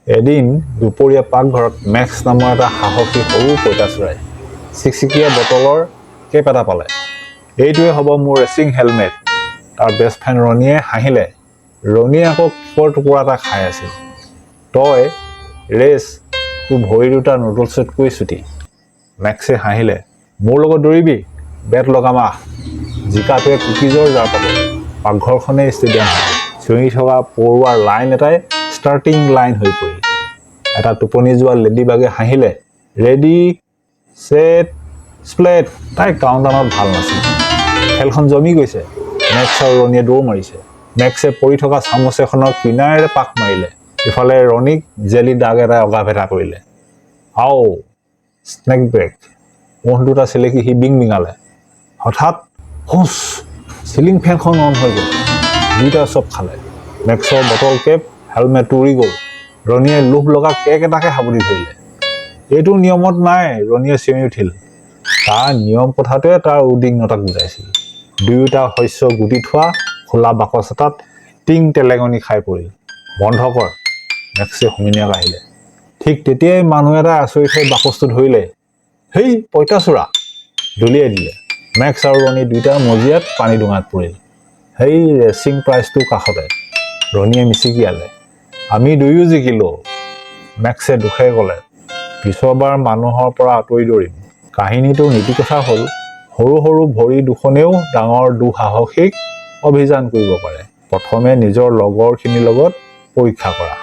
এদিন দুপৰীয়া পাকঘৰত মেক্স নামৰ এটা সাহসী সৰু পঁইতাচোৰাই চিকচিকীয়া বটলৰ কেপ এটা পালে। এইটোৱে হ'ব মোৰ ৰেচিং হেলমেট। তাৰ বেষ্ট ফ্ৰেণ্ড ৰণীয়ে হাঁহিলে। ৰণীয়ে আকৌ কেকৰ টুকুৰা এটা খাই আছিল। তই ৰেচ, তোৰ ভৰি দুটা নুডলছতকৈ চুটি। মেক্সে হাঁহিলে। মোৰ লগত দৌৰিবি? বেট লগাম আহ। জিকাটোৱে কুকিজৰ জাৰ পাব। পাকঘৰখনেই ষ্টেডিয়াম হ'ল। চিঞৰি থকা পৰুৱাৰ লাইন এটাই ষ্টাৰ্টিং লাইন হৈ পৰিল। এটা টোপনি যোৱা লেডিবাগে হাঁহিলে। Ready set splat. তাই কাউণ্টডাউনত ভাল নাছিল। খেলখন জমি গৈছে। মেক্স আৰু ৰণীয়ে দৌৰ মাৰিছে। মেক্সে পৰি থকা চামুচ এখনৰ কিনাৰেৰে পাক মাৰিলে। ইফালে ৰণীক জেলি দাগ এটাই অগাভেটা কৰিলে। আও স্নেক ব্ৰেক। মুখ দুটা চেলেকি সি বিং বিঙালে। হঠাৎ হুচ, চিলিং ফেনখন অন হৈ গ'ল। দুইটা চব খালে। মেক্সৰ বটল কেপ হেলমেটটো উৰি গ'ল। ৰণীয়ে লোভ লগা কেক এটাকে সাবুৰি ধৰিলে। এইটো নিয়মত নাই, ৰণীয়ে চিঞৰি উঠিল। তাৰ নিয়ম কথাটোৱে তাৰ উদ্বিগ্নতাক বুজাইছিল। দুয়োটা শস্য গুটি থোৱা খোলা বাকচ এটাত টিং তেলেঙনি খাই পৰিল। বন্ধ কৰ, মেক্সে হুমুনিয়াহ আহিলে। ঠিক তেতিয়াই মানুহ এটাই আচৰিত হৈ বাকচটো ধৰিলে। হেই পঁইতাচোৰা! দলিয়াই দিলে। মেক্স আৰু ৰণী দুয়োটা মজিয়াত পানী ডুঙাত পৰিল। সেই ৰেচিং প্ৰাইজটোৰ কাষতে। ৰণীয়ে মিচিকিয়ালে। আমি দুয়ো জিকিলো। মেক্সে দুখেৰে ক'লে। পিছৰবাৰ মানুহৰ পৰা আঁতৰি দৌৰিম। কাহিনীটোৰ নীতিকথা হ'ল, সৰু সৰু ভৰি দুখনেও ডাঙৰ দুঃসাহসিক অভিযান কৰিব পাৰে। প্ৰথমে নিজৰ লগৰখিনিৰ লগত পৰীক্ষা কৰা।